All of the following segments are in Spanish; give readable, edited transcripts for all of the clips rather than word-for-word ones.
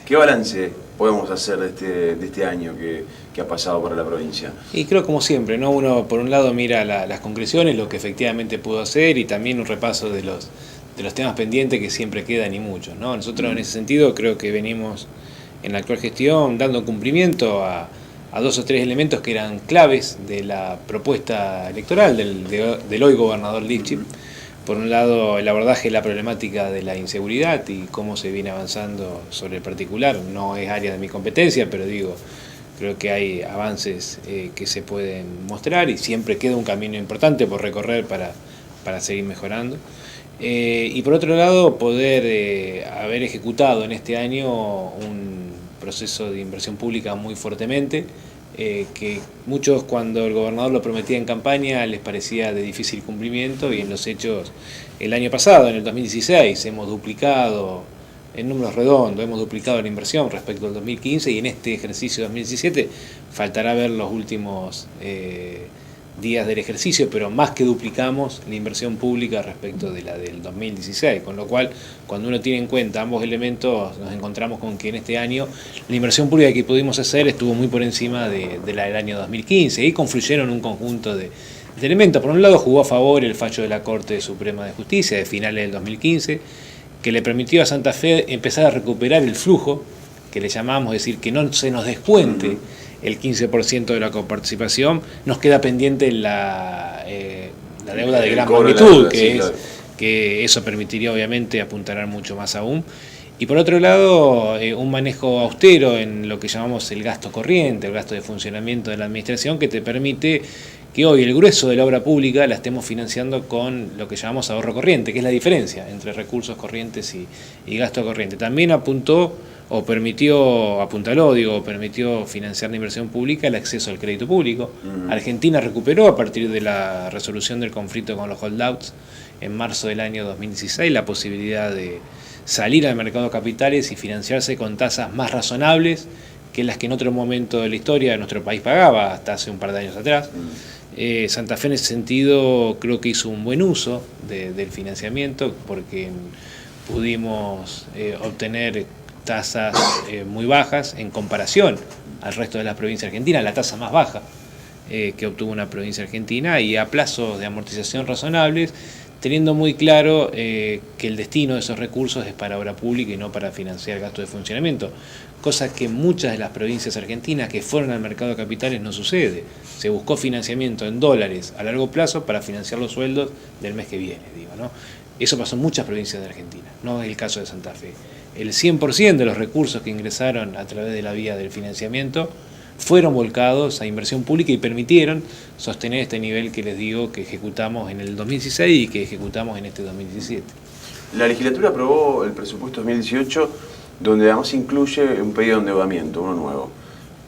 ¿Qué balance podemos hacer de este año que ha pasado para la provincia? Y creo como siempre, ¿no? Uno por un lado mira las concreciones, lo que efectivamente pudo hacer y también un repaso de los temas pendientes que siempre quedan y muchos, ¿no? Nosotros en ese sentido creo que venimos en la actual gestión dando cumplimiento a dos o tres elementos que eran claves de la propuesta electoral del hoy gobernador Lifchip. Por un lado, el abordaje de la problemática de la inseguridad y cómo se viene avanzando sobre el particular. No es área de mi competencia, pero digo, creo que hay avances que se pueden mostrar y siempre queda un camino importante por recorrer para seguir mejorando. Y por otro lado, poder haber ejecutado en este año un proceso de inversión pública muy fuertemente, que muchos cuando el gobernador lo prometía en campaña les parecía de difícil cumplimiento y en los hechos el año pasado, en el 2016, hemos duplicado, en números redondos, hemos duplicado la inversión respecto al 2015 y en este ejercicio 2017 faltará ver los últimos días del ejercicio, pero más que duplicamos la inversión pública respecto de la del 2016, con lo cual cuando uno tiene en cuenta ambos elementos nos encontramos con que en este año la inversión pública que pudimos hacer estuvo muy por encima de la del año 2015 y confluyeron un conjunto de elementos. Por un lado jugó a favor el fallo de la Corte Suprema de Justicia de finales del 2015 que le permitió a Santa Fe empezar a recuperar el flujo que le llamamos, es decir, que no se nos descuente el 15% de la coparticipación, nos queda pendiente la deuda de gran magnitud, que eso permitiría obviamente apuntalar mucho más aún. Y por otro lado, un manejo austero en lo que llamamos el gasto corriente, el gasto de funcionamiento de la administración, que te permite que hoy el grueso de la obra pública la estemos financiando con lo que llamamos ahorro corriente, que es la diferencia entre recursos corrientes y gasto corriente. También apuntaló permitió financiar la inversión pública el acceso al crédito público. Argentina recuperó a partir de la resolución del conflicto con los holdouts en marzo del año 2016 la posibilidad de salir al mercado de capitales y financiarse con tasas más razonables que las que en otro momento de la historia de nuestro país pagaba hasta hace un par de años atrás. Santa Fe en ese sentido creo que hizo un buen uso del financiamiento porque pudimos obtener tasas muy bajas en comparación al resto de las provincias argentinas, la tasa más baja que obtuvo una provincia argentina y a plazos de amortización razonables, teniendo muy claro que el destino de esos recursos es para obra pública y no para financiar gastos de funcionamiento, cosa que en muchas de las provincias argentinas que fueron al mercado de capitales no sucede. Se buscó financiamiento en dólares a largo plazo para financiar los sueldos del mes que viene, ¿no? Eso pasó en muchas provincias de Argentina, no es el caso de Santa Fe. El 100% de los recursos que ingresaron a través de la vía del financiamiento fueron volcados a inversión pública y permitieron sostener este nivel que les digo que ejecutamos en el 2016 y que ejecutamos en este 2017. La legislatura aprobó el presupuesto 2018, donde además incluye un pedido de endeudamiento, uno nuevo,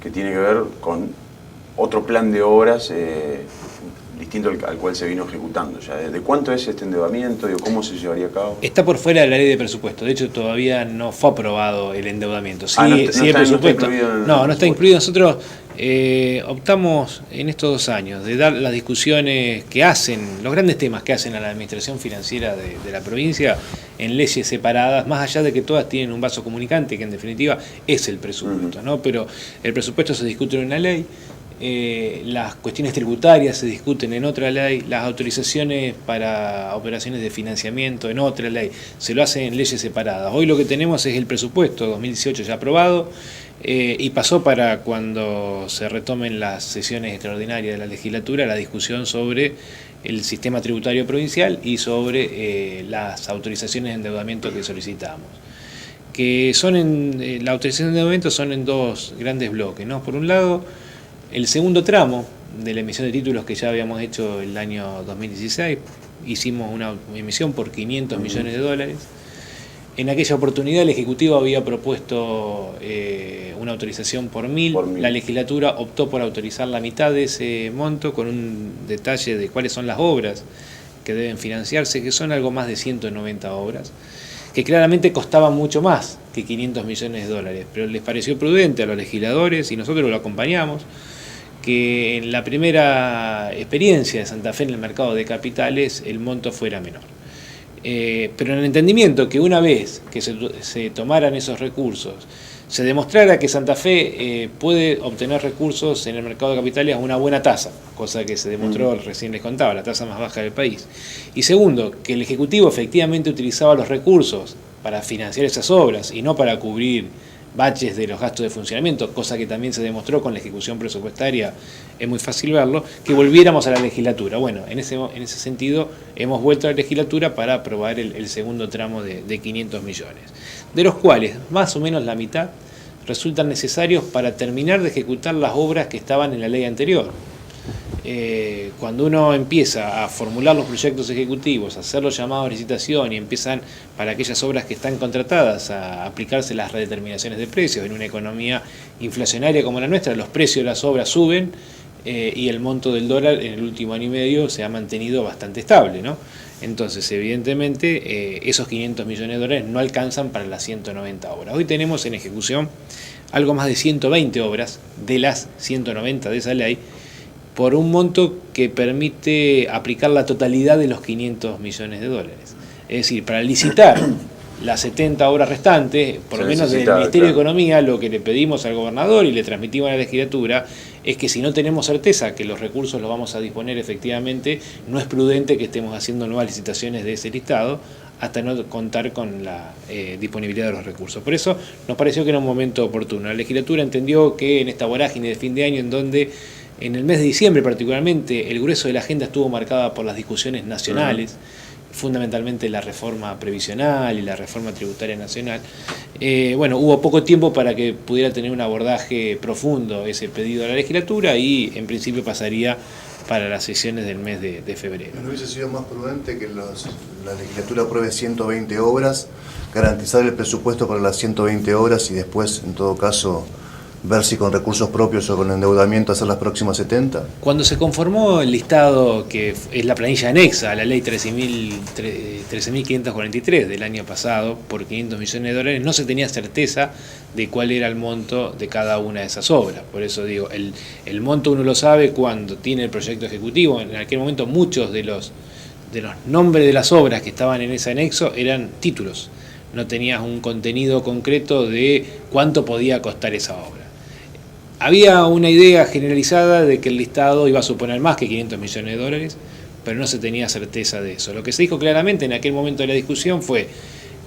que tiene que ver con otro plan de obras distinto al cual se vino ejecutando ya. ¿De cuánto es este endeudamiento? ¿Cómo se llevaría a cabo? Está por fuera de la ley de presupuesto. De hecho, todavía no fue aprobado el endeudamiento. Sí, no el presupuesto. No está incluido. Nosotros optamos en estos 2 años de dar las discusiones que hacen, los grandes temas que hacen a la administración financiera de la provincia en leyes separadas, más allá de que todas tienen un vaso comunicante, que en definitiva es el presupuesto, ¿no? Pero el presupuesto se discute en una ley. Las cuestiones tributarias se discuten en otra ley, las autorizaciones para operaciones de financiamiento en otra ley, se lo hacen en leyes separadas. Hoy lo que tenemos es el presupuesto 2018 ya aprobado y pasó para cuando se retomen las sesiones extraordinarias de la legislatura la discusión sobre el sistema tributario provincial y sobre las autorizaciones de endeudamiento que solicitamos. Que son la autorización de endeudamiento son en 2 grandes bloques, ¿no? Por un lado, el segundo tramo de la emisión de títulos que ya habíamos hecho el año 2016, hicimos una emisión por 500 millones de dólares. En aquella oportunidad el Ejecutivo había propuesto una autorización por 1.000, la legislatura optó por autorizar la mitad de ese monto con un detalle de cuáles son las obras que deben financiarse, que son algo más de 190 obras, que claramente costaban mucho más que 500 millones de dólares, pero les pareció prudente a los legisladores y nosotros lo acompañamos, que en la primera experiencia de Santa Fe en el mercado de capitales el monto fuera menor. Pero en el entendimiento que una vez que se tomaran esos recursos, se demostrara que Santa Fe puede obtener recursos en el mercado de capitales a una buena tasa, cosa que se demostró, recién les contaba, la tasa más baja del país. Y segundo, que el Ejecutivo efectivamente utilizaba los recursos para financiar esas obras y no para cubrir baches de los gastos de funcionamiento, cosa que también se demostró con la ejecución presupuestaria, es muy fácil verlo, que volviéramos a la legislatura. Bueno, en ese sentido hemos vuelto a la legislatura para aprobar el segundo tramo de 500 millones, de los cuales más o menos la mitad resultan necesarios para terminar de ejecutar las obras que estaban en la ley anterior. Cuando uno empieza a formular los proyectos ejecutivos, a hacer los llamados a licitación y empiezan para aquellas obras que están contratadas a aplicarse las redeterminaciones de precios en una economía inflacionaria como la nuestra, los precios de las obras suben y el monto del dólar en el último año y medio se ha mantenido bastante estable, ¿no? Entonces, evidentemente, esos 500 millones de dólares no alcanzan para las 190 obras. Hoy tenemos en ejecución algo más de 120 obras de las 190 de esa ley, por un monto que permite aplicar la totalidad de los 500 millones de dólares. Es decir, para licitar las 70 obras restantes, por lo menos desde el Ministerio de Economía, lo que le pedimos al gobernador y le transmitimos a la legislatura es que si no tenemos certeza que los recursos los vamos a disponer efectivamente, no es prudente que estemos haciendo nuevas licitaciones de ese listado hasta no contar con la disponibilidad de los recursos. Por eso nos pareció que era un momento oportuno. La legislatura entendió que en esta vorágine de fin de año, en donde en el mes de diciembre particularmente el grueso de la agenda estuvo marcada por las discusiones nacionales, fundamentalmente la reforma previsional y la reforma tributaria nacional, hubo poco tiempo para que pudiera tener un abordaje profundo ese pedido a la legislatura y en principio pasaría para las sesiones del mes de febrero. ¿No hubiese sido más prudente que la legislatura apruebe 120 obras, garantizar el presupuesto para las 120 obras y después, en todo caso, ver si con recursos propios o con endeudamiento hacer las próximas 70? Cuando se conformó el listado, que es la planilla anexa a la ley 13.543 del año pasado, por 500 millones de dólares, no se tenía certeza de cuál era el monto de cada una de esas obras. Por eso digo, el monto uno lo sabe cuando tiene el proyecto ejecutivo. En aquel momento muchos de los nombres de las obras que estaban en ese anexo eran títulos. No tenías un contenido concreto de cuánto podía costar esa obra. Había una idea generalizada de que el listado iba a suponer más que 500 millones de dólares, pero no se tenía certeza de eso. Lo que se dijo claramente en aquel momento de la discusión fue,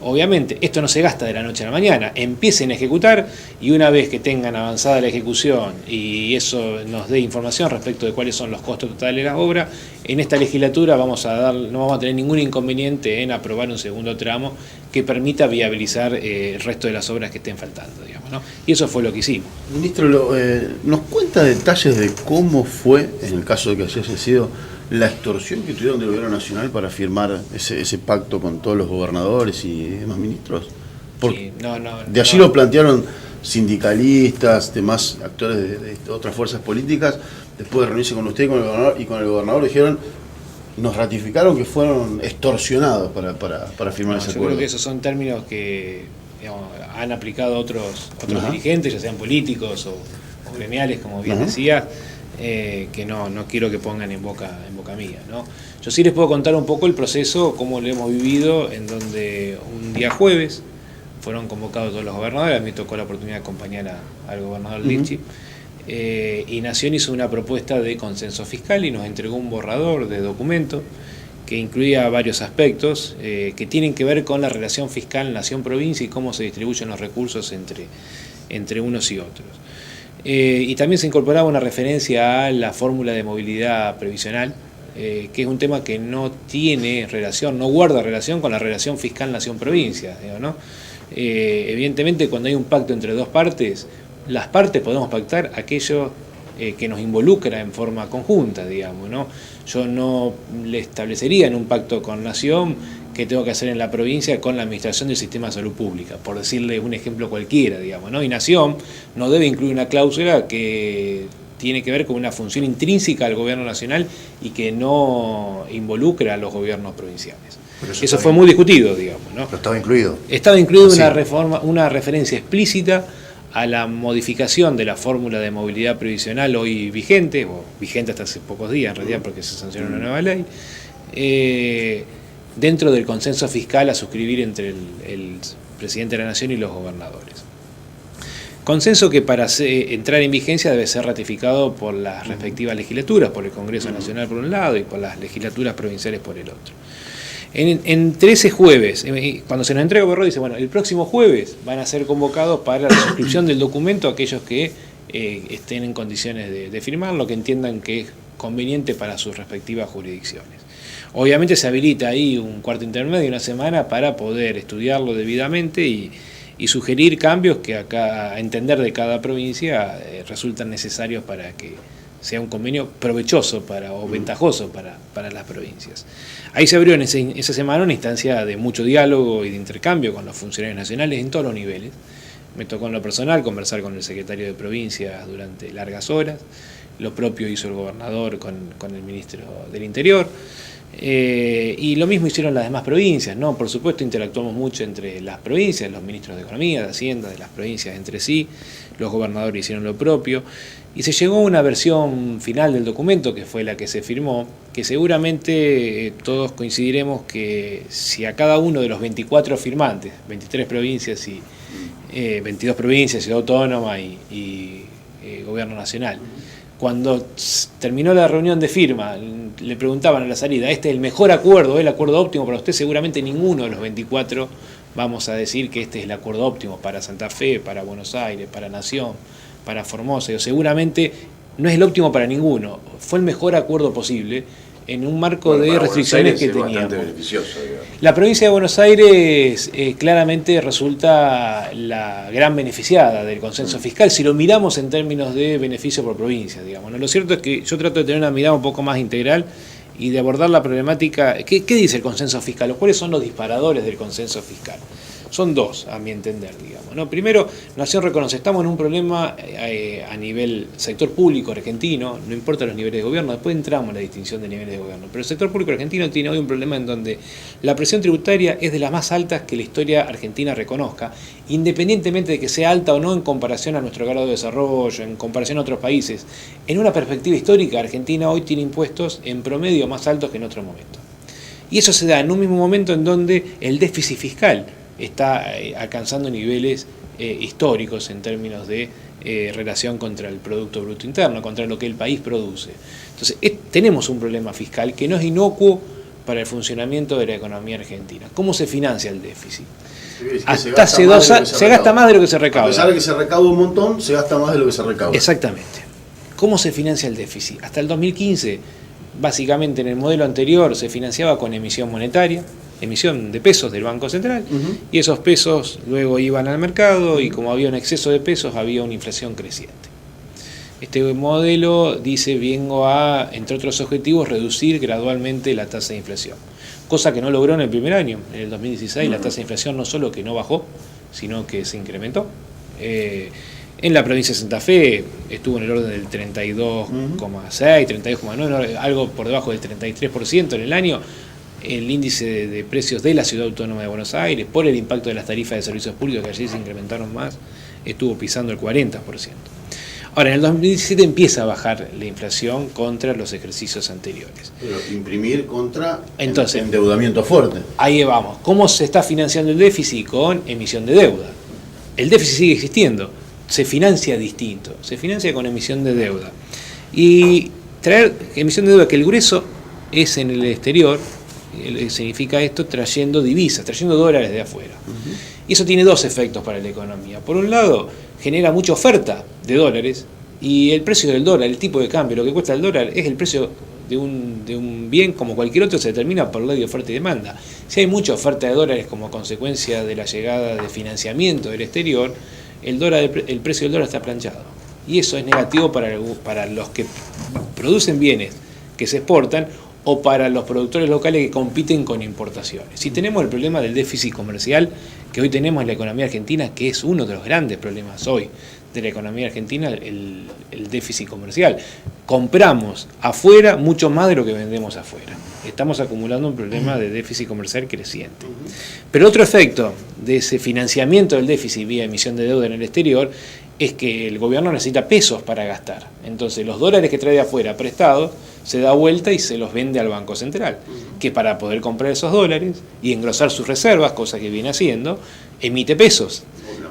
obviamente, esto no se gasta de la noche a la mañana, empiecen a ejecutar y una vez que tengan avanzada la ejecución y eso nos dé información respecto de cuáles son los costos totales de la obra, en esta legislatura no vamos a tener ningún inconveniente en aprobar un segundo tramo que permita viabilizar el resto de las obras que estén faltando, digamos, ¿no? Y eso fue lo que hicimos. Ministro, ¿nos cuenta detalles de cómo fue, en el caso de que haya sido, la extorsión que tuvieron del gobierno nacional para firmar ese pacto con todos los gobernadores y demás ministros? Sí, de allí lo plantearon sindicalistas, demás actores de otras fuerzas políticas, después de reunirse con usted y con el gobernador dijeron, nos ratificaron que fueron extorsionados para firmar ese acuerdo. Yo creo que esos son términos que han aplicado otros dirigentes, ya sean políticos o gremiales, como bien decía, que no quiero que pongan en boca mía, ¿no? Yo sí les puedo contar un poco el proceso, cómo lo hemos vivido, en donde un día jueves fueron convocados todos los gobernadores. A mí me tocó la oportunidad de acompañar al gobernador Lichi, y Nación hizo una propuesta de consenso fiscal y nos entregó un borrador de documento que incluía varios aspectos que tienen que ver con la relación fiscal nación-provincia y cómo se distribuyen los recursos entre unos y otros. Y también se incorporaba una referencia a la fórmula de movilidad previsional, que es un tema que no tiene relación, no guarda relación con la relación fiscal nación-provincia, ¿no? Evidentemente, cuando hay un pacto entre dos partes, las partes podemos pactar aquello que nos involucra en forma conjunta, digamos, ¿no? Yo no le establecería en un pacto con Nación que tengo que hacer en la provincia con la administración del sistema de salud pública, por decirle un ejemplo cualquiera, digamos, ¿no? Y Nación no debe incluir una cláusula que tiene que ver con una función intrínseca al gobierno nacional y que no involucra a los gobiernos provinciales. Eso fue muy discutido, digamos, ¿no? Pero estaba incluido. Estaba incluido una referencia explícita a la modificación de la fórmula de movilidad previsional hoy vigente, o vigente hasta hace pocos días en realidad porque se sancionó una nueva ley, dentro del consenso fiscal a suscribir entre el presidente de la Nación y los gobernadores. Consenso que para entrar en vigencia debe ser ratificado por las respectivas legislaturas, por el Congreso Nacional por un lado y por las legislaturas provinciales por el otro. Entre ese jueves, cuando se nos entrega borrado, dice, bueno, el próximo jueves van a ser convocados para la suscripción del documento aquellos que estén en condiciones de firmarlo, que entiendan que es conveniente para sus respectivas jurisdicciones. Obviamente se habilita ahí un cuarto intermedio, una semana, para poder estudiarlo debidamente y sugerir cambios que acá, a entender de cada provincia, resultan necesarios para que sea un convenio provechoso o ventajoso para las provincias. Ahí se abrió en esa semana una instancia de mucho diálogo y de intercambio con los funcionarios nacionales en todos los niveles. Me tocó en lo personal conversar con el secretario de provincia durante largas horas, lo propio hizo el gobernador con el ministro del Interior, y lo mismo hicieron las demás provincias, ¿no? Por supuesto interactuamos mucho entre las provincias, los ministros de Economía, de Hacienda, de las provincias entre sí, los gobernadores hicieron lo propio, y se llegó a una versión final del documento, que fue la que se firmó, que seguramente todos coincidiremos que si a cada uno de los 24 firmantes, 23 provincias y 22 provincias, ciudad autónoma y gobierno nacional, cuando terminó la reunión de firma, le preguntaban a la salida, ¿este es el mejor acuerdo, el acuerdo óptimo para usted? Seguramente ninguno de los 24 vamos a decir que este es el acuerdo óptimo para Santa Fe, para Buenos Aires, para Nación, para Formosa. Seguramente no es el óptimo para ninguno, fue el mejor acuerdo posible en un marco de restricciones que teníamos. La provincia de Buenos Aires claramente resulta la gran beneficiada del consenso fiscal, si lo miramos en términos de beneficio por provincia, digamos, ¿no? Lo cierto es que yo trato de tener una mirada un poco más integral y de abordar la problemática. ¿Qué dice el consenso fiscal? ¿Cuáles son los disparadores del consenso fiscal? Son dos, a mi entender, digamos, ¿no? Primero, Nación reconoce, estamos en un problema a nivel sector público argentino, no importa los niveles de gobierno, después entramos en la distinción de niveles de gobierno, pero el sector público argentino tiene hoy un problema en donde la presión tributaria es de las más altas que la historia argentina reconozca, independientemente de que sea alta o no en comparación a nuestro grado de desarrollo, en comparación a otros países. En una perspectiva histórica, Argentina hoy tiene impuestos en promedio más altos que en otro momento. Y eso se da en un mismo momento en donde el déficit fiscal está alcanzando niveles históricos en términos de relación contra el Producto Bruto Interno, contra lo que el país produce. Entonces, tenemos un problema fiscal que no es inocuo para el funcionamiento de la economía argentina. ¿Cómo se financia el déficit? Hasta hace 2 años se gasta más de lo que se recauda. A pesar de que se recauda un montón, se gasta más de lo que se recauda. Exactamente. ¿Cómo se financia el déficit? Hasta el 2015, básicamente en el modelo anterior, se financiaba con emisión monetaria, emisión de pesos del Banco Central, y esos pesos luego iban al mercado y como había un exceso de pesos había una inflación creciente. Este modelo dice, vengo a, entre otros objetivos, reducir gradualmente la tasa de inflación, cosa que no logró en el primer año. En el 2016 la tasa de inflación no solo que no bajó, sino que se incrementó. En la provincia de Santa Fe estuvo en el orden del 32,6, 32,9, algo por debajo del 33% en el año. El índice de precios de la Ciudad Autónoma de Buenos Aires, por el impacto de las tarifas de servicios públicos que allí se incrementaron más, estuvo pisando el 40%. Ahora, en el 2017 empieza a bajar la inflación contra los ejercicios anteriores. Pero imprimir contra entonces, endeudamiento fuerte. Ahí vamos. ¿Cómo se está financiando el déficit? Con emisión de deuda. El déficit sigue existiendo, se financia distinto, se financia con emisión de deuda. Y traer emisión de deuda, que el grueso es en el exterior, significa esto trayendo divisas, trayendo dólares de afuera. Y eso tiene dos efectos para la economía. Por un lado, genera mucha oferta de dólares y el precio del dólar, el tipo de cambio, lo que cuesta el dólar es el precio de un bien como cualquier otro, se determina por ley de oferta y demanda. Si hay mucha oferta de dólares como consecuencia de la llegada de financiamiento del exterior, el precio del dólar está planchado. Y eso es negativo para los que producen bienes que se exportan o para los productores locales que compiten con importaciones. Si tenemos el problema del déficit comercial que hoy tenemos en la economía argentina, que es uno de los grandes problemas hoy de la economía argentina, el déficit comercial. Compramos afuera mucho más de lo que vendemos afuera. Estamos acumulando un problema de déficit comercial creciente. Pero otro efecto de ese financiamiento del déficit vía emisión de deuda en el exterior es que el gobierno necesita pesos para gastar. Entonces los dólares que trae de afuera prestados se da vuelta y se los vende al Banco Central, que para poder comprar esos dólares y engrosar sus reservas, cosa que viene haciendo, emite pesos.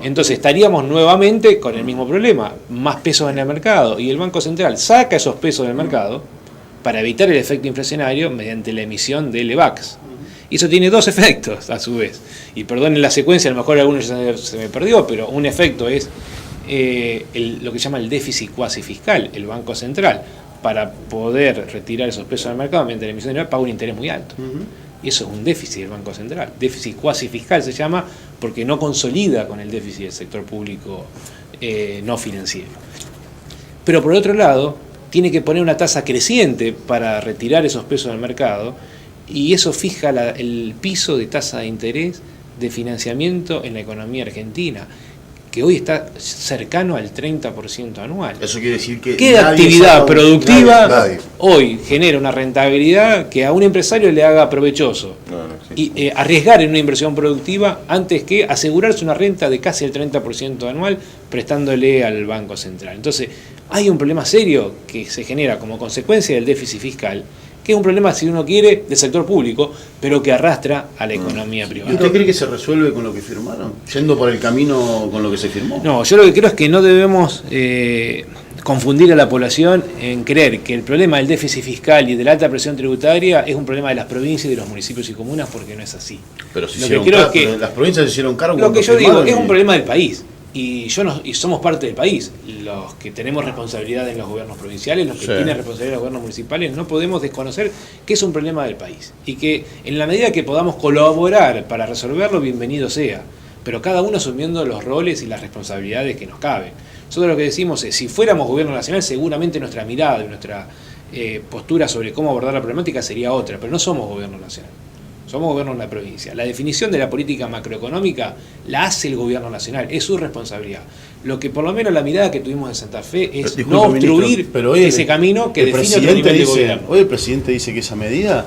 Entonces estaríamos nuevamente con el mismo problema, más pesos en el mercado, y el Banco Central saca esos pesos del mercado para evitar el efecto inflacionario mediante la emisión de LEVAX. Y eso tiene dos efectos, a su vez. Y perdonen la secuencia, a lo mejor alguno ya se me perdió, pero un efecto es lo que se llama el déficit cuasi fiscal. El Banco Central, para poder retirar esos pesos del mercado mediante la emisión de LEVAX, paga un interés muy alto. Y eso es un déficit del Banco Central. Déficit cuasi fiscal se llama porque no consolida con el déficit del sector público no financiero. Pero por otro lado, tiene que poner una tasa creciente para retirar esos pesos del mercado, y eso fija el piso de tasa de interés de financiamiento en la economía argentina, que hoy está cercano al 30% anual. Eso quiere decir que ¿Qué actividad productiva hoy genera una rentabilidad que a un empresario le haga provechoso? Y arriesgar en una inversión productiva antes que asegurarse una renta de casi el 30% anual prestándole al Banco Central. Entonces, hay un problema serio que se genera como consecuencia del déficit fiscal, que es un problema, si uno quiere, del sector público, pero que arrastra a la economía privada. ¿Y usted cree que se resuelve con lo que firmaron? ¿Yendo por el camino con lo que se firmó? No, yo lo que creo es que no debemos confundir a la población en creer que el problema del déficit fiscal y de la alta presión tributaria es un problema de las provincias y de los municipios y comunas, porque no es así. Pero las provincias se hicieron cargo. Lo que yo digo es un problema del país. Y somos parte del país. Los que tenemos responsabilidad en los gobiernos provinciales, los que tienen responsabilidad en los gobiernos municipales, no podemos desconocer que es un problema del país. Y que en la medida que podamos colaborar para resolverlo, bienvenido sea. Pero cada uno asumiendo los roles y las responsabilidades que nos caben. Nosotros lo que decimos es, si fuéramos gobierno nacional, seguramente nuestra mirada y nuestra postura sobre cómo abordar la problemática sería otra. Pero no somos gobierno nacional. Somos gobierno de la provincia. La definición de la política macroeconómica la hace el gobierno nacional, es su responsabilidad. Lo que por lo menos la mirada que tuvimos en Santa Fe es no obstruir ese camino que define otro nivel de gobierno. Hoy el presidente dice que esa medida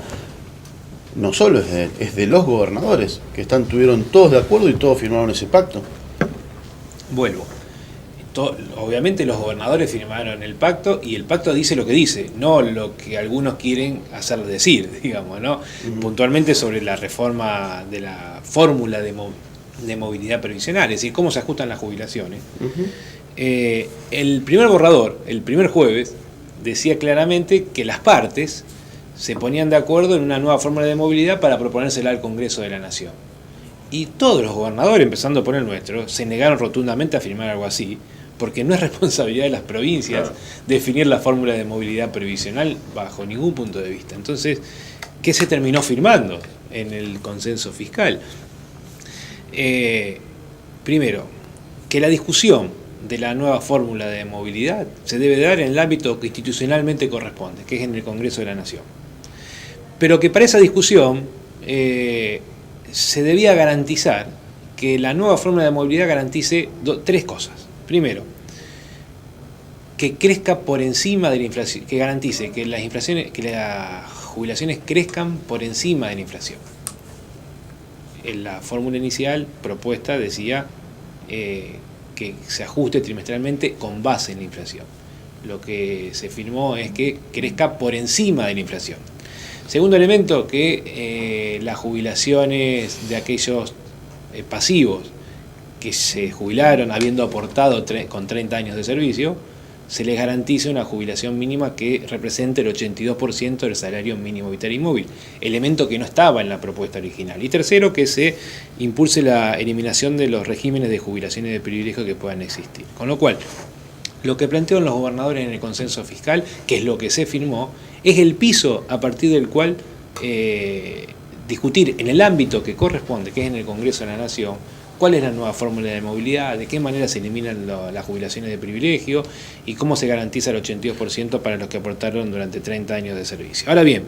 no solo es de los gobernadores, que estuvieron todos de acuerdo y todos firmaron ese pacto. Vuelvo. Obviamente los gobernadores firmaron el pacto y el pacto dice lo que dice, no lo que algunos quieren hacer decir, digamos, ¿no? Puntualmente sobre la reforma de la fórmula de movilidad previsional, es decir, cómo se ajustan las jubilaciones. El primer borrador, el primer jueves, decía claramente que las partes se ponían de acuerdo en una nueva fórmula de movilidad para proponérsela al Congreso de la Nación. Y todos los gobernadores, empezando por el nuestro, se negaron rotundamente a firmar algo así, porque no es responsabilidad de las provincias definir la fórmula de movilidad previsional bajo ningún punto de vista. Entonces, ¿qué se terminó firmando en el consenso fiscal? Primero, que la discusión de la nueva fórmula de movilidad se debe dar en el ámbito que institucionalmente corresponde, que es en el Congreso de la Nación. Pero que para esa discusión se debía garantizar que la nueva fórmula de movilidad garantice tres cosas. Primero, que crezca por encima de la inflación, que garantice que las jubilaciones crezcan por encima de la inflación. En la fórmula inicial propuesta decía que se ajuste trimestralmente con base en la inflación. Lo que se firmó es que crezca por encima de la inflación. Segundo elemento, que las jubilaciones de aquellos pasivos que se jubilaron habiendo aportado con 30 años de servicio, se les garantice una jubilación mínima que represente el 82% del salario mínimo vital y móvil, elemento que no estaba en la propuesta original. Y tercero, que se impulse la eliminación de los regímenes de jubilaciones de privilegio que puedan existir. Con lo cual, lo que plantearon los gobernadores en el consenso fiscal, que es lo que se firmó, es el piso a partir del cual discutir en el ámbito que corresponde, que es en el Congreso de la Nación, cuál es la nueva fórmula de movilidad, de qué manera se eliminan las jubilaciones de privilegio y cómo se garantiza el 82% para los que aportaron durante 30 años de servicio. Ahora bien,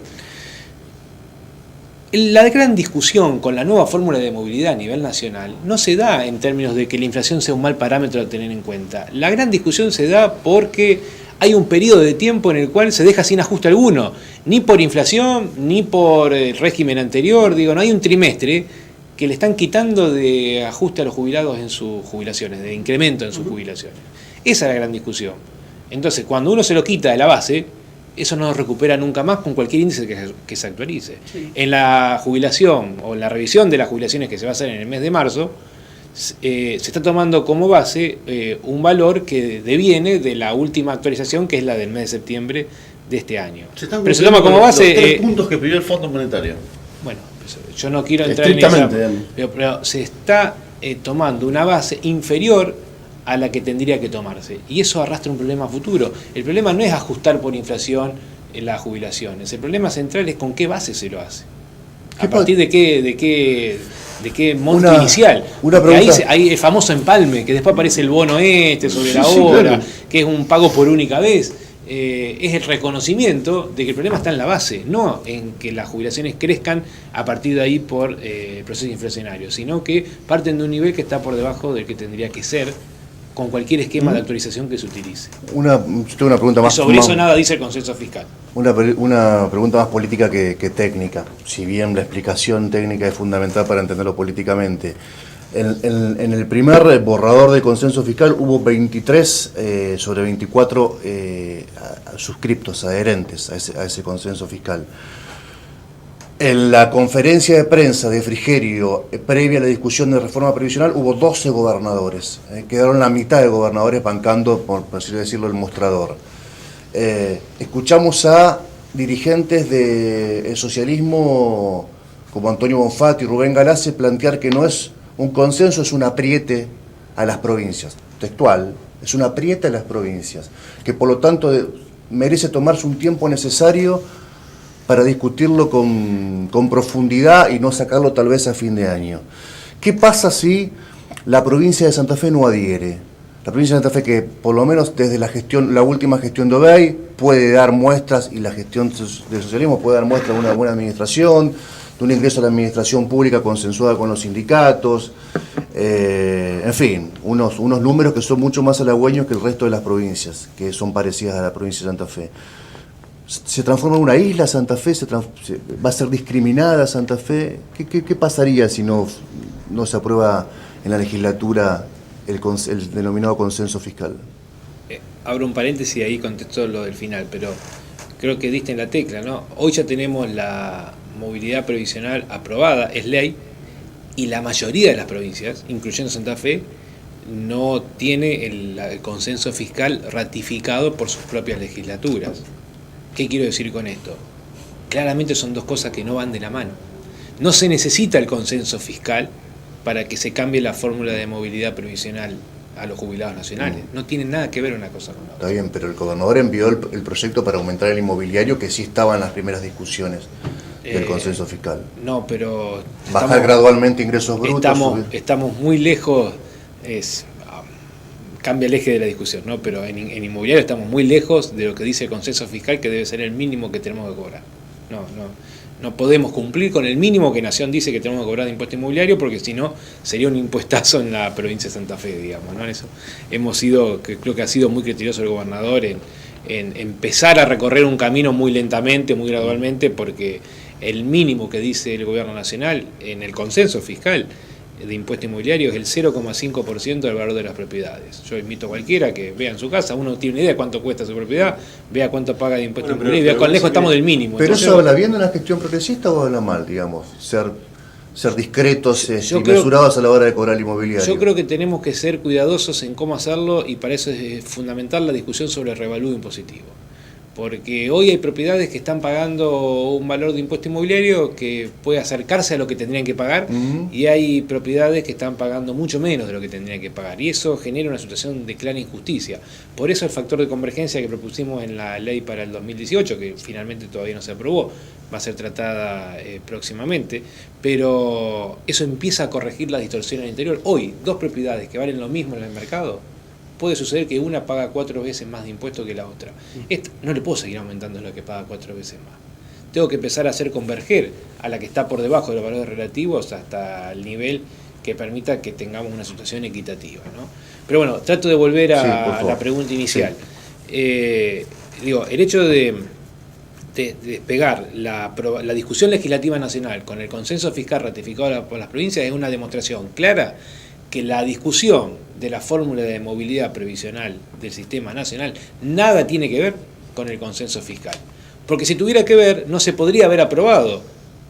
la gran discusión con la nueva fórmula de movilidad a nivel nacional no se da en términos de que la inflación sea un mal parámetro a tener en cuenta. La gran discusión se da porque hay un periodo de tiempo en el cual se deja sin ajuste alguno, ni por inflación, ni por el régimen anterior, no hay un trimestre que le están quitando de ajuste a los jubilados en sus jubilaciones, de incremento en sus jubilaciones. Esa es la gran discusión. Entonces, cuando uno se lo quita de la base, eso no lo recupera nunca más con cualquier índice que se actualice. Sí. En la jubilación o en la revisión de las jubilaciones que se va a hacer en el mes de marzo, se está tomando como base un valor que deviene de la última actualización, que es la del mes de septiembre de este año. Pero se toma como base los 3 puntos que pidió el Fondo Monetario. Bueno, yo no quiero entrar en esa, pero se está tomando una base inferior a la que tendría que tomarse, y eso arrastra un problema futuro. El problema no es ajustar por inflación en las jubilaciones, el problema central es con qué base se lo hace, a partir de qué monto inicial. Ahí el famoso empalme, que después aparece el bono sobre la hora, claro, que es un pago por única vez. Es el reconocimiento de que el problema está en la base, no en que las jubilaciones crezcan a partir de ahí por el proceso inflacionario, sino que parten de un nivel que está por debajo del que tendría que ser con cualquier esquema de actualización que se utilice. Yo tengo una pregunta más. Y sobre eso nada dice el consenso fiscal. Una pregunta más política que técnica, si bien la explicación técnica es fundamental para entenderlo políticamente. En el primer borrador de consenso fiscal hubo 23 sobre 24 suscriptos, adherentes a ese consenso fiscal. En la conferencia de prensa de Frigerio, previa a la discusión de reforma previsional, hubo 12 gobernadores. Quedaron la mitad de gobernadores bancando, por así decirlo, el mostrador. Escuchamos a dirigentes del socialismo como Antonio Bonfatti y Rubén Galase plantear que no es un consenso, es un apriete a las provincias. Textual, es un apriete a las provincias, que por lo tanto merece tomarse un tiempo necesario para discutirlo con profundidad y no sacarlo tal vez a fin de año. ¿Qué pasa si la provincia de Santa Fe no adhiere? La provincia de Santa Fe, que por lo menos desde la última gestión de Obey puede dar muestras, y la gestión del socialismo puede dar muestras de una buena administración, de un ingreso a la administración pública consensuada con los sindicatos, en fin, unos números que son mucho más halagüeños que el resto de las provincias, que son parecidas a la provincia de Santa Fe. ¿Se transforma en una isla Santa Fe? ¿Va a ser discriminada Santa Fe? ¿Qué pasaría si no se aprueba en la legislatura el denominado consenso fiscal? Abro un paréntesis y ahí contesto lo del final, pero creo que diste en la tecla, ¿no? Hoy ya tenemos la movilidad previsional aprobada, es ley, y la mayoría de las provincias, incluyendo Santa Fe, no tiene el consenso fiscal ratificado por sus propias legislaturas. ¿Qué quiero decir con esto? Claramente son dos cosas que no van de la mano. No se necesita el consenso fiscal para que se cambie la fórmula de movilidad previsional a los jubilados nacionales. No tiene nada que ver una cosa con la otra. Está bien, pero el gobernador envió el proyecto para aumentar el inmobiliario, que sí estaba en las primeras discusiones del consenso fiscal. No, pero bajar gradualmente ingresos brutos. Estamos muy lejos, cambia el eje de la discusión, ¿no? Pero en inmobiliario estamos muy lejos de lo que dice el consenso fiscal, que debe ser el mínimo que tenemos que cobrar. No podemos cumplir con el mínimo que Nación dice que tenemos que cobrar de impuesto inmobiliario, porque si no sería un impuestazo en la provincia de Santa Fe, digamos, ¿no? En eso creo que ha sido muy criterioso el gobernador en empezar a recorrer un camino muy lentamente, muy gradualmente, porque el mínimo que dice el gobierno nacional en el consenso fiscal de impuesto inmobiliario es el 0,5% del valor de las propiedades. Yo invito a cualquiera que vea en su casa, uno tiene una idea de cuánto cuesta su propiedad, vea cuánto paga de impuesto inmobiliario y vea cuán lejos estamos del mínimo. ¿Pero entonces, eso habla bien de una gestión progresista o habla mal, digamos? Ser discretos y mesurados a la hora de cobrar el inmobiliario. Yo creo que tenemos que ser cuidadosos en cómo hacerlo, y para eso es fundamental la discusión sobre el revalúo impositivo. Porque hoy hay propiedades que están pagando un valor de impuesto inmobiliario que puede acercarse a lo que tendrían que pagar, y hay propiedades que están pagando mucho menos de lo que tendrían que pagar, y eso genera una situación de clara injusticia. Por eso el factor de convergencia que propusimos en la ley para el 2018, que finalmente todavía no se aprobó, va a ser tratada próximamente, pero eso empieza a corregir la distorsión al interior. Hoy, dos propiedades que valen lo mismo en el mercado, puede suceder que una paga 4 veces más de impuestos que la otra. Esta no le puedo seguir aumentando lo que paga 4 veces más. Tengo que empezar a hacer converger a la que está por debajo de los valores relativos hasta el nivel que permita que tengamos una situación equitativa, ¿no? Pero bueno, trato de volver a la pregunta inicial. Sí. El hecho de despegar la discusión legislativa nacional con el consenso fiscal ratificado por las provincias es una demostración clara que la discusión de la fórmula de movilidad previsional del sistema nacional nada tiene que ver con el consenso fiscal. Porque si tuviera que ver, no se podría haber aprobado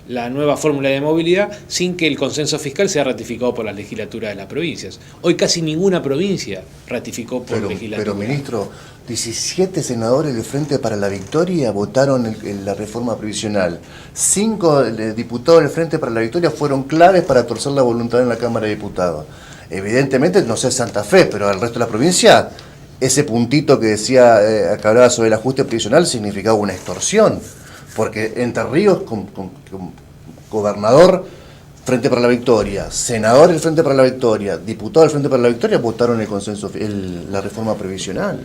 la nueva fórmula de movilidad sin que el consenso fiscal sea ratificado por las legislaturas de las provincias. Hoy casi ninguna provincia ratificó por legislatura. Pero ministro, 17 senadores del Frente para la Victoria votaron la reforma previsional. 5 diputados del Frente para la Victoria fueron claves para torcer la voluntad en la Cámara de Diputados. Evidentemente, no sé Santa Fe, pero el resto de la provincia, ese puntito que decía, que hablaba sobre el ajuste previsional, significaba una extorsión. Porque Entre Ríos, con gobernador Frente para la Victoria, senador del Frente para la Victoria, diputado del Frente para la Victoria, votaron el consenso, la reforma previsional.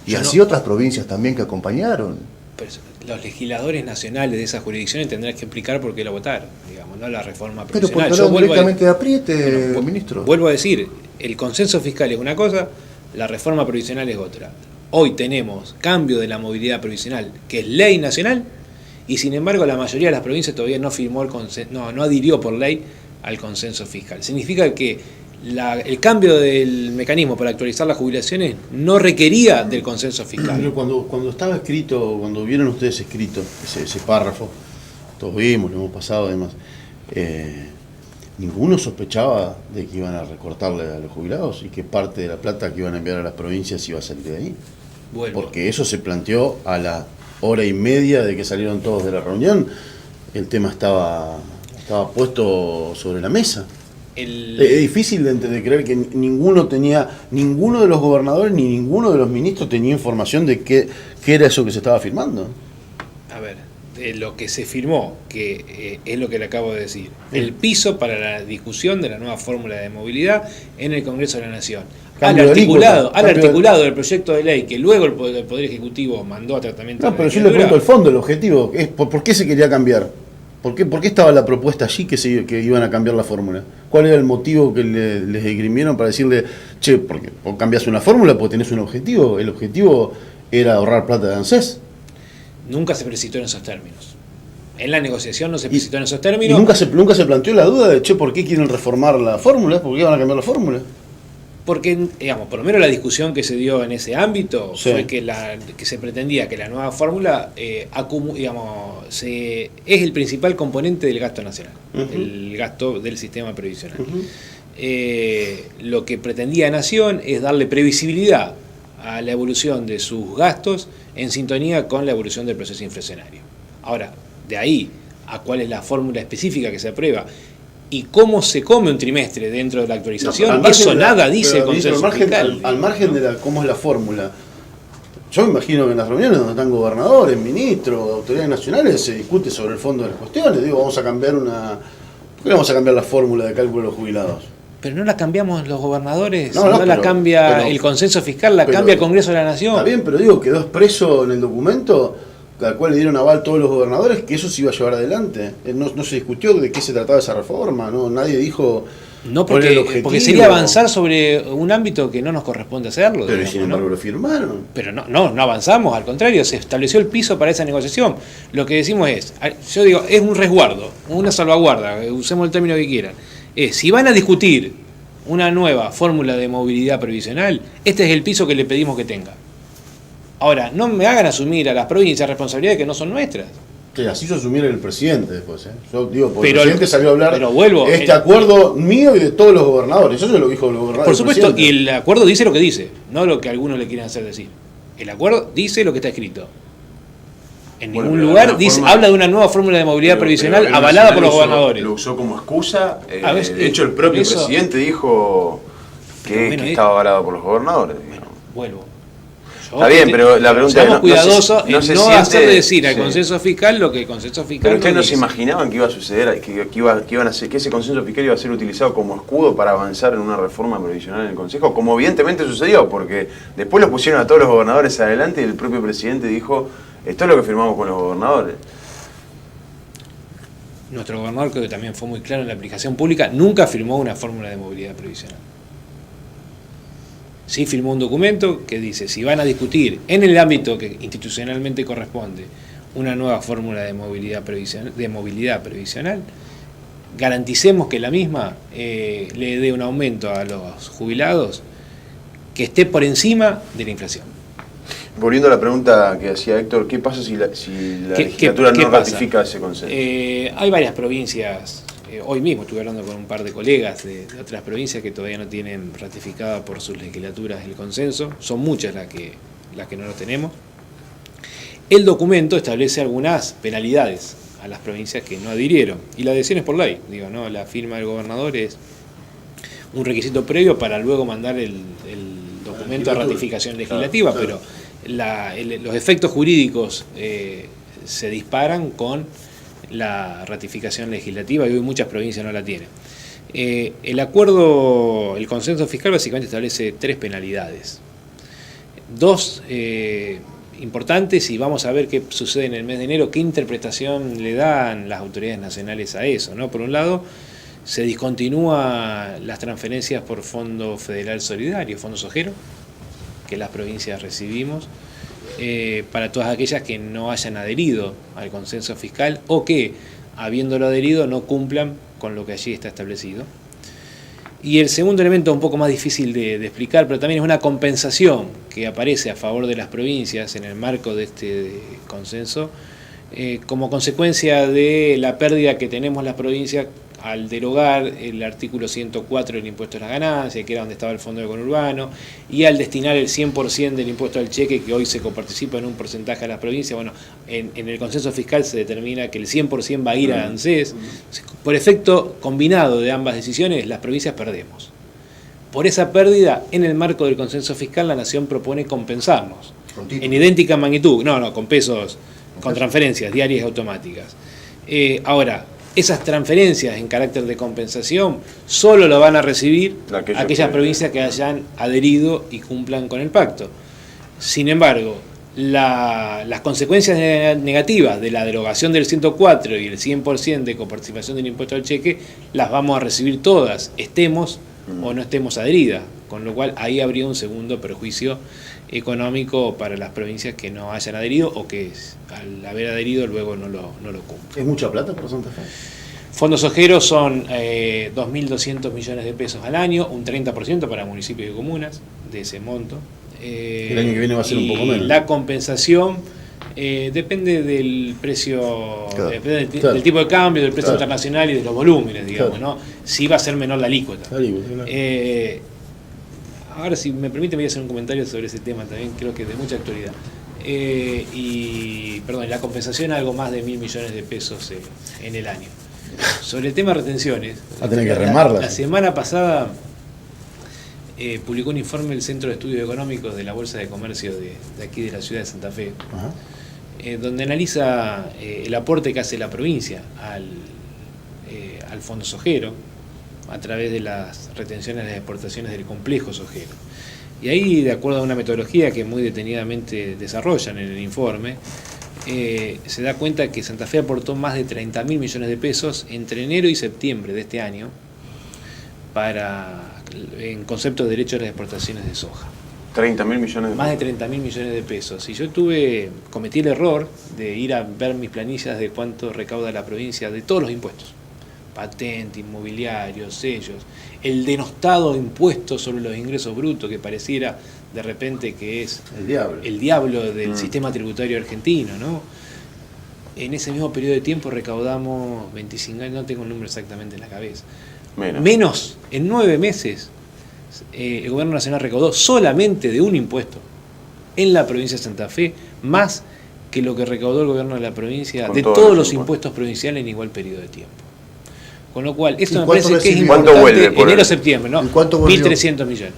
Y así otras provincias también que acompañaron. Pero los legisladores nacionales de esas jurisdicciones tendrán que explicar por qué la votaron, digamos, no la reforma Pero previsional. porque hablaron directamente de apriete, ministro. Vuelvo a decir, el consenso fiscal es una cosa, la reforma previsional es otra. Hoy tenemos cambio de la movilidad previsional, que es ley nacional, y sin embargo la mayoría de las provincias todavía no firmó no adhirió por ley al consenso fiscal. Significa que el cambio del mecanismo para actualizar las jubilaciones no requería del consenso fiscal. Pero cuando estaba escrito, cuando vieron ustedes escrito ese párrafo, todos vimos, lo hemos pasado además, ninguno sospechaba de que iban a recortarle a los jubilados y que parte de la plata que iban a enviar a las provincias iba a salir de ahí. Bueno. Porque eso se planteó a la hora y media de que salieron todos de la reunión, el tema estaba puesto sobre la mesa. Es difícil de creer que ninguno de los gobernadores ni ninguno de los ministros tenía información de qué era eso que se estaba firmando. A ver, de lo que se firmó, que es lo que le acabo de decir, el piso para la discusión de la nueva fórmula de movilidad en el Congreso de la Nación. Al articulado del proyecto de ley que luego el Poder Ejecutivo mandó a tratamiento. No, pero yo le pregunto el fondo, el objetivo, ¿por qué se quería cambiar? ¿Por qué estaba la propuesta allí que iban a cambiar la fórmula? ¿Cuál era el motivo que les esgrimieron para decirle, che, porque cambias una fórmula porque tenés un objetivo? El objetivo era ahorrar plata de ANSES. Nunca se precitó en esos términos. En la negociación no se precitó en esos términos. ¿Y nunca se planteó la duda de, che, por qué quieren reformar la fórmula? ¿Por qué iban a cambiar la fórmula? Porque, digamos, por lo menos la discusión que se dio en ese ámbito sí. fue que se pretendía que la nueva fórmula es el principal componente del gasto nacional, el gasto del sistema previsional. Lo que pretendía Nación es darle previsibilidad a la evolución de sus gastos en sintonía con la evolución del proceso inflacionario. Ahora, de ahí a cuál es la fórmula específica que se aprueba y cómo se come un trimestre dentro de la actualización, eso nada dice el consenso fiscal. Al margen de cómo es la fórmula, yo me imagino que en las reuniones donde están gobernadores, ministros, autoridades nacionales, se discute sobre el fondo de las cuestiones. Digo, ¿por qué vamos a cambiar la fórmula de cálculo de los jubilados? Pero no la cambiamos los gobernadores, no la cambia el consenso fiscal, cambia el Congreso de la Nación. Está bien, pero digo, quedó expreso en el documento al cual le dieron aval todos los gobernadores, que eso se iba a llevar adelante. No se discutió de qué se trataba esa reforma, nadie dijo. No, porque sería avanzar sobre un ámbito que no nos corresponde hacerlo. Pero sin embargo lo firmaron. Pero no avanzamos, al contrario, se estableció el piso para esa negociación. Lo que decimos yo digo, es un resguardo, una salvaguarda, usemos el término que quieran. Si van a discutir una nueva fórmula de movilidad previsional, este es el piso que le pedimos que tenga. Ahora, no me hagan asumir a las provincias responsabilidades que no son nuestras. Que así hizo asumir el presidente después. Yo digo, porque pero el presidente salió a hablar acuerdo mío y de todos los gobernadores. Eso es lo que dijo el gobernador. Por supuesto, y el acuerdo dice lo que dice, no lo que algunos le quieren hacer decir. El acuerdo dice lo que está escrito. En ningún lugar habla de una nueva fórmula de movilidad previsional avalada por los gobernadores. Lo usó como excusa. De hecho, el propio presidente dijo que estaba avalado por los gobernadores. Vuelvo. Está bien, pero la pregunta es cuidadosos en no hacerle decir al sí. consenso fiscal lo que el consenso fiscal. Pero ustedes no se imaginaban que iba a suceder, que ese consenso fiscal iba a ser utilizado como escudo para avanzar en una reforma previsional en el Consejo, como evidentemente sucedió, porque después los pusieron a todos los gobernadores adelante y el propio presidente dijo, esto es lo que firmamos con los gobernadores. Nuestro gobernador, creo que también fue muy claro en la aplicación pública, nunca firmó una fórmula de movilidad previsional. Sí firmó un documento que dice, si van a discutir en el ámbito que institucionalmente corresponde una nueva fórmula de movilidad previsional, garanticemos que la misma le dé un aumento a los jubilados que esté por encima de la inflación. Volviendo a la pregunta que hacía Héctor, ¿qué pasa si la legislatura no ratifica ese consenso? Hay varias provincias, hoy mismo estuve hablando con un par de colegas de otras provincias que todavía no tienen ratificada por sus legislaturas el consenso, son muchas las que no lo tenemos. El documento establece algunas penalidades a las provincias que no adhirieron, y la adhesión es por ley, digo, ¿no? La firma del gobernador es un requisito previo para luego mandar el documento a ratificación legislativa, claro. Pero los efectos jurídicos se disparan con la ratificación legislativa y hoy muchas provincias no la tienen. El consenso fiscal básicamente establece 3 penalidades. 2 importantes, y vamos a ver qué sucede en el mes de enero, qué interpretación le dan las autoridades nacionales a eso, ¿no? Por un lado, se discontinúa las transferencias por Fondo Federal Solidario, Fondo Sojero, que las provincias recibimos, para todas aquellas que no hayan adherido al consenso fiscal o que, habiéndolo adherido, no cumplan con lo que allí está establecido. Y el segundo elemento, un poco más difícil de explicar, pero también es una compensación que aparece a favor de las provincias en el marco de este consenso, como consecuencia de la pérdida que tenemos las provincias al derogar el artículo 104 del impuesto a las ganancias, que era donde estaba el fondo de conurbano, y al destinar el 100% del impuesto al cheque, que hoy se coparticipa en un porcentaje a las provincias. Bueno, en el consenso fiscal se determina que el 100% va a ir a ANSES. Por efecto combinado de ambas decisiones, las provincias perdemos. Por esa pérdida, en el marco del consenso fiscal, la Nación propone compensarnos en idéntica magnitud, con pesos, con transferencias diarias y automáticas. Ahora, esas transferencias en carácter de compensación solo lo van a recibir aquellas provincias que hayan adherido y cumplan con el pacto. Sin embargo, las consecuencias negativas de la derogación del 104 y el 100% de coparticipación del impuesto al cheque las vamos a recibir todas, estemos o no estemos adheridas, con lo cual ahí habría un segundo perjuicio económico para las provincias que no hayan adherido o que al haber adherido luego no lo cumplen. ¿Es mucha plata para Santa Fe? Fondos Ojeros son 2.200 millones de pesos al año, un 30% para municipios y comunas de ese monto. El año que viene va a ser un poco menos. La compensación depende del precio, claro, depende claro, del tipo de cambio, del precio claro, internacional y de los volúmenes, digamos, claro, ¿no? Sí va a ser menor la alícuota. Claro. Ahora, si me permite, voy a hacer un comentario sobre ese tema también, creo que es de mucha actualidad. La compensación algo más de 1.000 millones de pesos en el año. Sobre el tema de retenciones, va a tener que remarla. La semana pasada publicó un informe del Centro de Estudios Económicos de la Bolsa de Comercio de aquí de la ciudad de Santa Fe, donde analiza el aporte que hace la provincia al Fondo Sojero a través de las retenciones de las exportaciones del complejo sojero. Y ahí, de acuerdo a una metodología que muy detenidamente desarrollan en el informe, se da cuenta que Santa Fe aportó más de 30.000 millones de pesos entre enero y septiembre de este año en concepto de derechos de las exportaciones de soja. 30.000 millones de pesos. Más de 30.000 millones de pesos. Y yo cometí el error de ir a ver mis planillas de cuánto recauda la provincia de todos los impuestos. Patente, inmobiliario, sellos, el denostado impuesto sobre los ingresos brutos, que pareciera de repente que es el diablo del sistema tributario argentino, ¿no? En ese mismo periodo de tiempo recaudamos 25, no tengo el número exactamente en la cabeza, menos en 9 meses el gobierno nacional recaudó solamente de un impuesto en la provincia de Santa Fe, más que lo que recaudó el gobierno de la provincia de todos los impuestos provinciales en igual periodo de tiempo. Con lo cual, esto me parece que es importante, enero-septiembre, ¿no? 1.300 millones.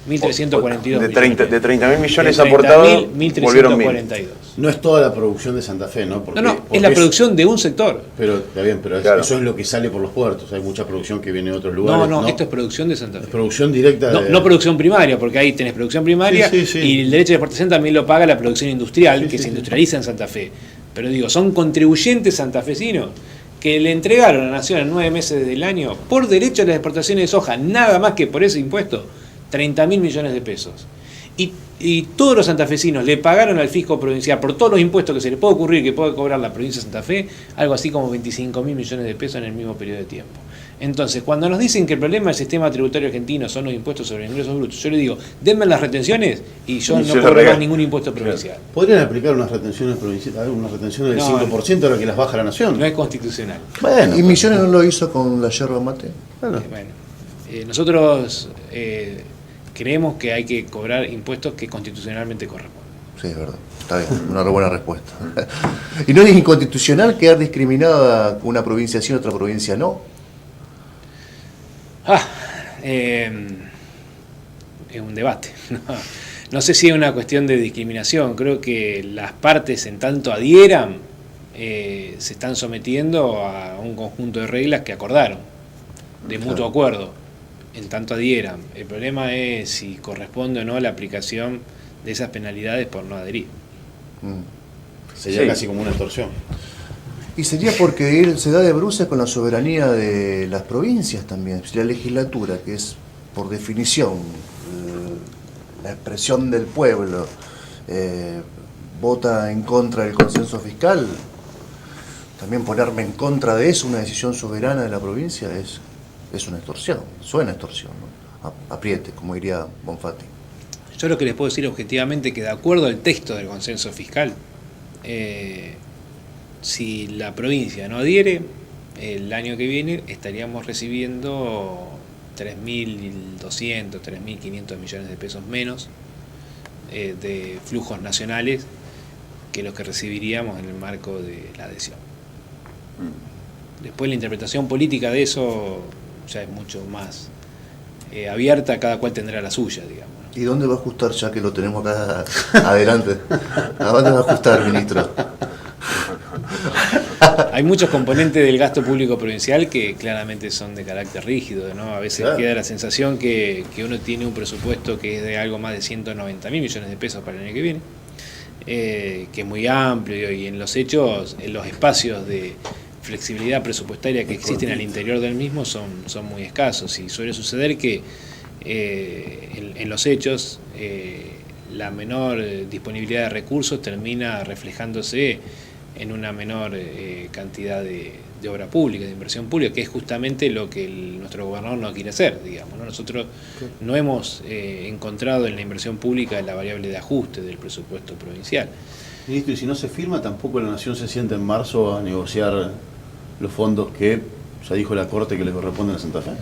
1.342 de millones. De 30.000 millones aportados, volvieron 1.342. No es toda la producción de Santa Fe, ¿no? Porque es la producción de un sector. Pero está bien, pero claro, eso es lo que sale por los puertos. Hay mucha producción que viene de otros lugares. No, esto es producción de Santa Fe. Es producción directa no producción primaria, porque ahí tenés producción primaria y el derecho de exportación también lo paga la producción industrial, que se industrializa en Santa Fe. Pero digo, son contribuyentes santafesinos que le entregaron a la Nación en 9 meses del año, por derecho a las exportaciones de soja, nada más que por ese impuesto, 30.000 millones de pesos. Y todos los santafesinos le pagaron al fisco provincial por todos los impuestos que se le puede ocurrir que puede cobrar la provincia de Santa Fe, algo así como 25.000 millones de pesos en el mismo periodo de tiempo. Entonces, cuando nos dicen que el problema del sistema tributario argentino son los impuestos sobre ingresos brutos, yo le digo, denme las retenciones y yo no cobro más ningún impuesto provincial. ¿Podrían aplicar unas retenciones provinciales, unas retenciones del 5% ahora que las baja la Nación? No es constitucional. Bueno, ¿y Misiones no lo hizo con la yerba mate? Bueno. Nosotros creemos que hay que cobrar impuestos que constitucionalmente corresponden. Sí, es verdad. Está bien, una re buena respuesta. ¿Y no es inconstitucional quedar discriminada una provincia sí y otra provincia no? Es un debate. No sé si es una cuestión de discriminación. Creo que las partes, en tanto adhieran, se están sometiendo a un conjunto de reglas que acordaron, de mutuo acuerdo, en tanto adhieran. El problema es si corresponde o no la aplicación de esas penalidades por no adherir. Sería casi como una extorsión. Y sería porque se da de bruces con la soberanía de las provincias también. Si la legislatura, que es por definición la expresión del pueblo, vota en contra del consenso fiscal, también ponerme en contra de eso, una decisión soberana de la provincia, es una extorsión, suena extorsión, ¿no? Apriete, como diría Bonfatti. Yo lo que les puedo decir objetivamente es que de acuerdo al texto del consenso fiscal, si la provincia no adhiere, el año que viene estaríamos recibiendo 3.200, 3.500 millones de pesos menos de flujos nacionales que los que recibiríamos en el marco de la adhesión. Después la interpretación política de eso ya es mucho más abierta, cada cual tendrá la suya, digamos. ¿Y dónde va a ajustar, ya que lo tenemos acá adelante? ¿A dónde va a ajustar, ministro? Hay muchos componentes del gasto público provincial que claramente son de carácter rígido, ¿no? A veces queda la sensación que uno tiene un presupuesto que es de algo más de 190.000 millones de pesos para el año que viene, que es muy amplio, y en los hechos, en los espacios de flexibilidad presupuestaria que existen al interior del mismo son muy escasos, y suele suceder que en los hechos la menor disponibilidad de recursos termina reflejándose en una menor cantidad de obra pública, de inversión pública, que es justamente lo que nuestro gobernador no quiere hacer, digamos, ¿no? Nosotros no hemos encontrado en la inversión pública la variable de ajuste del presupuesto provincial. Ministro, y si no se firma, tampoco la Nación se sienta en marzo a negociar los fondos que ya dijo la Corte que le corresponden a Santa Fe.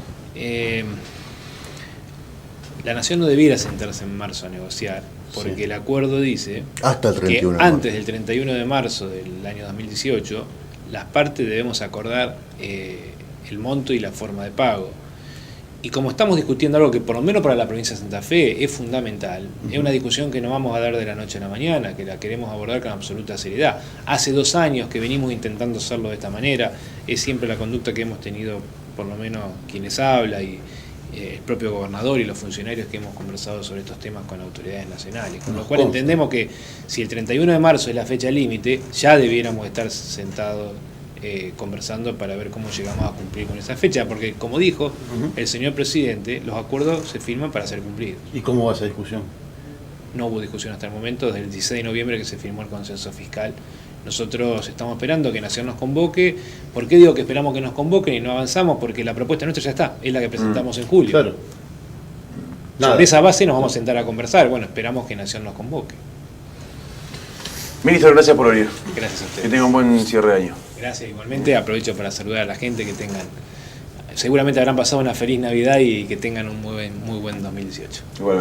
La Nación no debiera sentarse en marzo a negociar, porque el acuerdo dice hasta el 31 que antes del 31 de marzo del año 2018, las partes debemos acordar el monto y la forma de pago. Y como estamos discutiendo algo que por lo menos para la provincia de Santa Fe es fundamental, es una discusión que no vamos a dar de la noche a la mañana, que la queremos abordar con absoluta seriedad. Hace 2 años que venimos intentando hacerlo de esta manera, es siempre la conducta que hemos tenido, por lo menos quienes hablan, y el propio gobernador y los funcionarios que hemos conversado sobre estos temas con autoridades nacionales. Con lo cual entendemos que si el 31 de marzo es la fecha límite, ya debiéramos estar sentados conversando para ver cómo llegamos a cumplir con esa fecha, porque como dijo el señor presidente, los acuerdos se firman para ser cumplidos. ¿Y cómo va esa discusión? No hubo discusión hasta el momento, desde el 16 de noviembre que se firmó el consenso fiscal. Nosotros estamos esperando que Nación nos convoque. ¿Por qué digo que esperamos que nos convoquen y no avanzamos? Porque la propuesta nuestra ya está, es la que presentamos en julio. Claro. Sobre esa base nos vamos a sentar a conversar. Bueno, esperamos que Nación nos convoque. Ministro, gracias por venir. Gracias a ustedes. Que tenga un buen cierre de año. Gracias, igualmente. Aprovecho para saludar a la gente, que tengan, seguramente habrán pasado una feliz Navidad y que tengan un muy buen 2018. Igualmente.